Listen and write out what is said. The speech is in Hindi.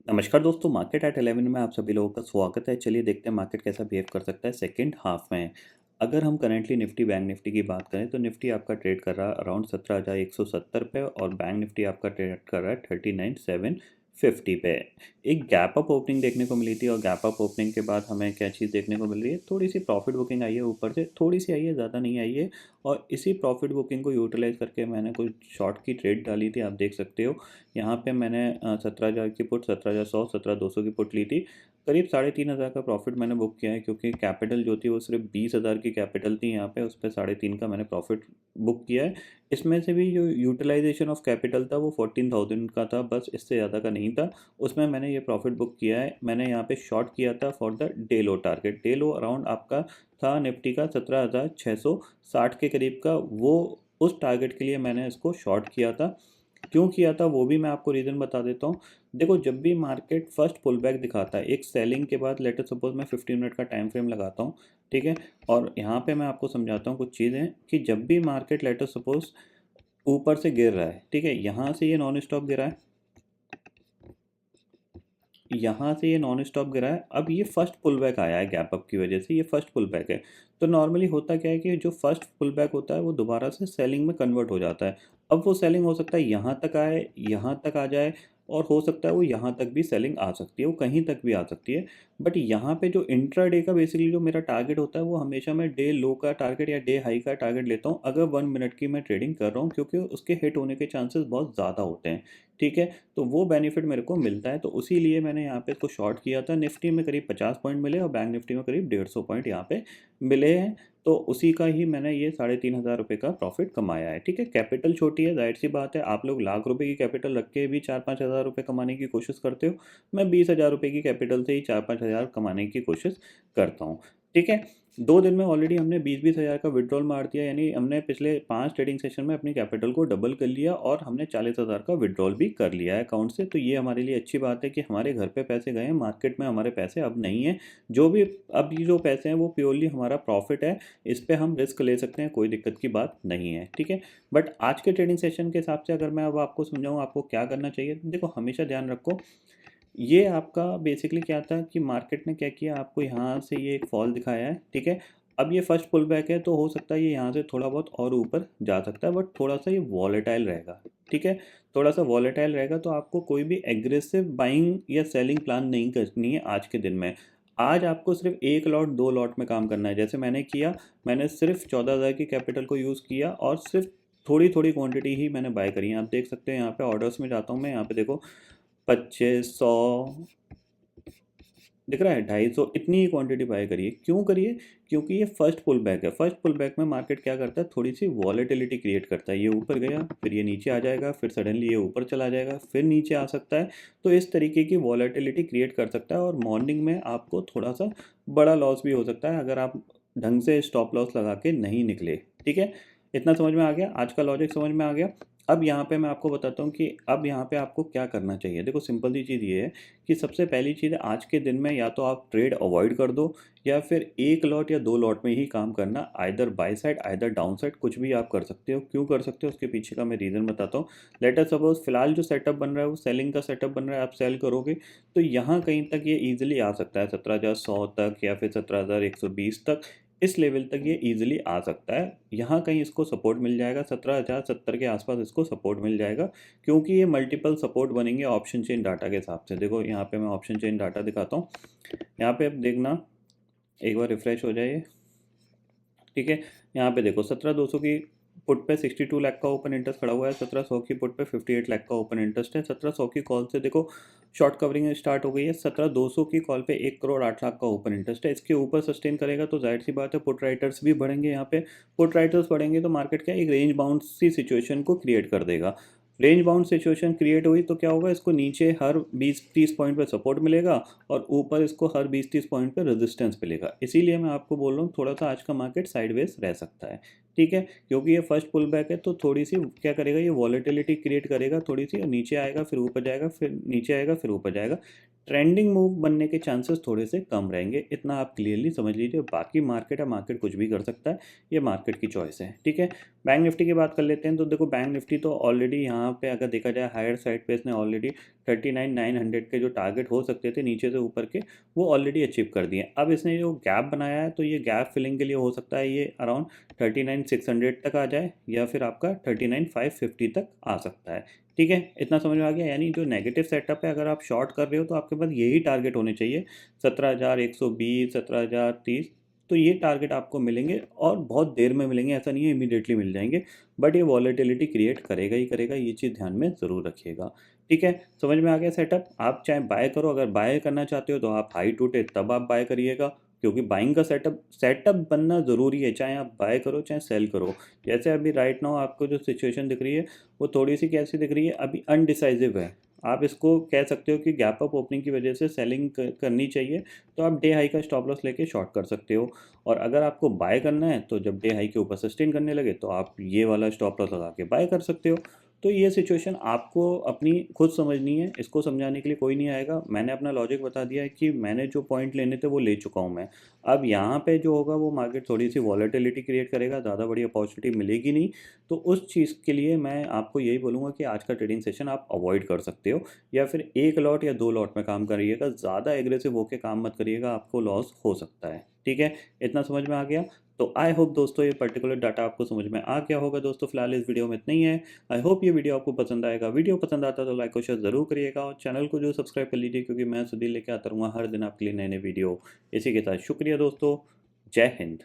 नमस्कार दोस्तों, मार्केट एट 11 में आप सभी लोगों का स्वागत है। चलिए देखते हैं मार्केट कैसा बिहेव कर सकता है सेकंड हाफ में। अगर हम करेंटली निफ्टी बैंक निफ्टी की बात करें तो निफ्टी आपका ट्रेड कर रहा है अराउंड 17,170 पे और बैंक निफ्टी आपका ट्रेड कर रहा है 39,750 पे। एक गैप अप ओपनिंग देखने को मिली थी और गैप अप ओपनिंग के बाद हमें क्या चीज़ देखने को मिल रही है, थोड़ी सी प्रॉफिट बुकिंग आई है, ऊपर से थोड़ी सी आई है, ज़्यादा नहीं आई है। और इसी प्रॉफिट बुकिंग को यूटिलाइज करके मैंने कुछ शॉर्ट की ट्रेड डाली थी, आप देख सकते हो। यहाँ पे मैंने 17,000 की पुट, 17,100, 17,200 की पुट ली थी। करीब 3,500 का प्रॉफिट मैंने बुक किया है, क्योंकि कैपिटल जो थी वो सिर्फ 20,000 की कैपिटल थी यहाँ पे, उस पर 3,500 का मैंने प्रॉफिट बुक किया है। इसमें से भी जो यूटिलाइजेशन ऑफ कैपिटल था वो 14,000 का था, बस इससे ज़्यादा का नहीं था। उसमें मैंने ये प्रॉफिट बुक किया है। मैंने यहाँ पे शॉर्ट किया था for the day low target. Day low around आपका था निफ्टी का 17,660 के करीब का, वो उस टारगेट के लिए मैंने इसको शॉर्ट किया था। क्यों किया था वो भी मैं आपको रीज़न बता देता हूँ। देखो, जब भी मार्केट फर्स्ट पुल बैक दिखाता है एक सेलिंग के बाद, लेटर सपोज मैं 15 मिनट का टाइम फ्रेम लगाता हूँ, ठीक है। और यहाँ पे मैं आपको समझाता हूँ कुछ चीज़ें कि जब भी मार्केट लेटर सपोज ऊपर से गिर रहा है, ठीक है, यहाँ से ये नॉन स्टॉप गिरा है, यहाँ से ये नॉन स्टॉप गिरा है। अब ये फर्स्ट पुल बैक आया है गैप अप की वजह से, ये फर्स्ट पुल बैक है। तो नॉर्मली होता क्या है कि जो फर्स्ट पुल बैक होता है वो दोबारा से सेलिंग में कन्वर्ट हो जाता है। अब वो सेलिंग हो सकता है यहाँ तक आए, यहाँ तक आ जाए, और हो सकता है वो यहाँ तक भी सेलिंग आ सकती है, वो कहीं तक भी आ सकती है। बट यहाँ पे जो इंट्रा डे का बेसिकली जो मेरा टारगेट होता है वो हमेशा मैं डे लो का टारगेट या डे हाई का टारगेट लेता हूँ, अगर 1 मिनट की मैं ट्रेडिंग कर रहा हूँ, क्योंकि उसके हिट होने के चांसेस बहुत ज़्यादा होते हैं, ठीक है। तो वो बेनिफिट मेरे को मिलता है, तो उसी लिए मैंने यहाँ पे इसको शॉर्ट किया था। निफ्टी में करीब 50 पॉइंट मिले और बैंक निफ्टी में करीब 150 पॉइंट यहाँ पे मिले हैं। तो उसी का ही मैंने ये 3,500 रुपये का प्रॉफिट कमाया है, ठीक है। कैपिटल छोटी है, जाहिर सी बात है, आप लोग लाख रुपए की कैपिटल रख के भी 4-5 हज़ार रुपये कमाने की कोशिश करते हो। मैं 20,000 रुपये की कैपिटल से ही 4-5 हज़ार कमाने की कोशिश करता हूँ, ठीक है। 2 दिन में ऑलरेडी हमने 20-20 हज़ार का विड्रॉल मार दिया, यानी हमने पिछले 5 ट्रेडिंग सेशन में अपनी कैपिटल को डबल कर लिया और हमने 40,000 का विड्रॉल भी कर लिया है अकाउंट से। तो ये हमारे लिए अच्छी बात है कि हमारे घर पे पैसे गए हैं, मार्केट में हमारे पैसे अब नहीं हैं। जो भी अब ये जो पैसे हैं वो प्योरली हमारा प्रॉफिट है, इस पे हम रिस्क ले सकते हैं, कोई दिक्कत की बात नहीं है, ठीक है। बट आज के ट्रेडिंग सेशन के हिसाब से अगर मैं अब आपको समझाऊँ आपको क्या करना चाहिए, तो देखो, हमेशा ध्यान रखो, ये आपका बेसिकली क्या था कि मार्केट ने क्या किया, आपको यहाँ से ये एक फॉल दिखाया है, ठीक है। अब ये फर्स्ट पुल बैक है, तो हो सकता है ये यहाँ से थोड़ा बहुत और ऊपर जा सकता है, बट थोड़ा सा ये वॉलेटाइल रहेगा, ठीक है। थोड़ा सा वॉलेटाइल रहेगा, तो आपको कोई भी एग्रेसिव बाइंग या सेलिंग प्लान नहीं करनी है आज के दिन में। आज आपको सिर्फ एक लॉट 2 लॉट में काम करना है, जैसे मैंने किया। मैंने सिर्फ 14,000 की कैपिटल को यूज़ किया और सिर्फ थोड़ी थोड़ी क्वांटिटी ही मैंने बाय करी है। आप देख सकते हैं यहाँ पे ऑर्डर्स में जाता हूँ मैं, यहाँ पे देखो 2500 दिख रहा है, 250, इतनी ही क्वांटिटी बाय करिए। क्यों करिए? क्योंकि ये फर्स्ट पुल बैक है। फर्स्ट पुल बैक में मार्केट क्या करता है, थोड़ी सी वॉलेटिलिटी क्रिएट करता है। ये ऊपर गया, फिर ये नीचे आ जाएगा, फिर सडनली ये ऊपर चला जाएगा, फिर नीचे आ सकता है। तो इस तरीके की वॉलेटिलिटी क्रिएट कर सकता है और मॉर्निंग में आपको थोड़ा सा बड़ा लॉस भी हो सकता है अगर आप ढंग से स्टॉप लॉस लगा के नहीं निकले, ठीक है। इतना समझ में आ गया, आज का लॉजिक समझ में आ गया। अब यहाँ पे मैं आपको बताता हूँ कि अब यहाँ पे आपको क्या करना चाहिए। देखो, सिंपल सी चीज़ ये है कि सबसे पहली चीज़ है, आज के दिन में या तो आप ट्रेड अवॉइड कर दो, या फिर एक लॉट या 2 लॉट में ही काम करना, either by side either down side, कुछ भी आप कर सकते हो। क्यों कर सकते हो उसके पीछे का मैं रीज़न बताता हूँ। लेट अस सपोज फिलहाल जो सेटअप बन रहा है वो सेलिंग का सेटअप बन रहा है, आप सेल करोगे तो यहाँ कहीं तक ये ईजिली आ सकता है, 17,100 तक या फिर 17,120 तक, इस लेवल तक ये ईजिली आ सकता है। यहाँ कहीं इसको सपोर्ट मिल जाएगा, 17,070 के आसपास इसको सपोर्ट मिल जाएगा, क्योंकि ये मल्टीपल सपोर्ट बनेंगे ऑप्शन चेन डाटा के हिसाब से। देखो, यहाँ पे मैं ऑप्शन चेन डाटा दिखाता हूँ, यहाँ पे अब देखना, एक बार रिफ्रेश हो जाइए, ठीक है। यहाँ पे देखो, 17,200 की पुट पे 62 लाख का ओपन इंटरेस्ट खड़ा हुआ है, 1700 की पुट पे 58 लाख का ओपन इंटरेस्ट है। 1700 की कॉल से देखो शॉर्ट कवरिंग स्टार्ट हो गई है। 17,200 की कॉल पे 1,08 लाख का ओपन इंटरेस्ट है। इसके ऊपर सस्टेन करेगा तो जाहिर सी बात है पुट राइटर्स भी बढ़ेंगे। यहाँ पे पुट राइटर्स बढ़ेंगे तो मार्केट क्या एक रेंज बाउंड सी सिचुएशन को क्रिएट कर देगा। रेंज बाउंड सिचुएशन क्रिएट हुई तो क्या होगा, इसको नीचे हर 20-30 पॉइंट पे सपोर्ट मिलेगा और ऊपर इसको हर 20-30 पॉइंट पे रेजिस्टेंस मिलेगा। इसीलिए मैं आपको बोल रहा हूँ थोड़ा सा आज का मार्केट साइडवेज रह सकता है, ठीक है, क्योंकि ये फर्स्ट पुल बैक है तो थोड़ी सी क्या करेगा, ये वॉलेटिलिटी क्रिएट करेगा थोड़ी सी, और नीचे आएगा फिर ऊपर जाएगा, फिर नीचे आएगा फिर ऊपर जाएगा। ट्रेंडिंग मूव बनने के चांसेस थोड़े से कम रहेंगे, इतना आप क्लियरली समझ लीजिए। बाकी मार्केट है, मार्केट कुछ भी कर सकता है, ये मार्केट की चॉइस है। ठीक है, बैंक निफ्टी की बात कर लेते हैं। तो देखो बैंक निफ्टी तो ऑलरेडी यहाँ पे अगर देखा जाए हायर साइड पे इसने ऑलरेडी 39,900 के जो टारगेट हो सकते थे नीचे से ऊपर के, वो ऑलरेडी अचीव कर दिए। अब इसने जो गैप बनाया है तो ये गैप फिलिंग के लिए हो सकता है ये अराउंड 39,600 तक आ जाए, या फिर आपका 39,550 तक आ सकता है। ठीक है, इतना समझ में आ गया। यानी जो नेगेटिव सेटअप है, अगर आप शॉर्ट कर रहे हो तो आपके पास यही टारगेट होने चाहिए, 17,120, 17,030। तो ये टारगेट आपको मिलेंगे और बहुत देर में मिलेंगे, ऐसा नहीं है इमीडिएटली मिल जाएंगे, बट ये वॉलेटिलिटी क्रिएट करेगा ही करेगा, ये चीज़ ध्यान में ज़रूर रखिएगा। ठीक है, समझ में आ गया सेटअप। आप चाहे बाय करो, अगर बाय करना चाहते हो तो आप हाई टूटे तब आप बाय करिएगा, क्योंकि बाइंग का सेटअप सेटअप बनना ज़रूरी है, चाहे आप बाय करो चाहे सेल करो। जैसे अभी राइट नाउ आपको जो सिचुएशन दिख रही है वो थोड़ी सी कैसी दिख रही है, अभी अनडिसाइसिव है। आप इसको कह सकते हो कि गैप अप ओपनिंग की वजह से सेलिंग करनी चाहिए, तो आप डे हाई का स्टॉप लॉस लेके शॉर्ट कर सकते हो। और अगर आपको बाय करना है तो जब डे हाई के ऊपर सस्टेन करने लगे तो आप ये वाला स्टॉप लॉस लगा के बाय कर सकते हो। तो ये सिचुएशन आपको अपनी खुद समझनी है, इसको समझाने के लिए कोई नहीं आएगा। मैंने अपना लॉजिक बता दिया है कि मैंने जो पॉइंट लेने थे वो ले चुका हूँ मैं। अब यहाँ पे जो होगा वो मार्केट थोड़ी सी वॉलेटिलिटी क्रिएट करेगा, ज़्यादा बड़ी अपॉर्चुनिटी मिलेगी नहीं। तो उस चीज़ के लिए मैं आपको यही बोलूँगा कि आज का ट्रेडिंग सेशन आप अवॉइड कर सकते हो, या फिर एक लॉट या दो लॉट में काम करिएगा, ज़्यादा एग्रेसिव होकर काम मत करिएगा, आपको लॉस हो सकता है। ठीक है, इतना समझ में आ गया। तो आई होप दोस्तों ये पर्टिकुलर डाटा आपको समझ में आ गया होगा। दोस्तों फिलहाल इस वीडियो में इतना ही है। आई होप ये वीडियो आपको पसंद आएगा। वीडियो पसंद आता है तो लाइक और शेयर ज़रूर करिएगा, और चैनल को जो सब्सक्राइब कर लीजिए, क्योंकि मैं सुधीर लेके आता रहूँगा हर दिन आपके लिए नए नए वीडियो। इसी के साथ शुक्रिया दोस्तों, जय हिंद।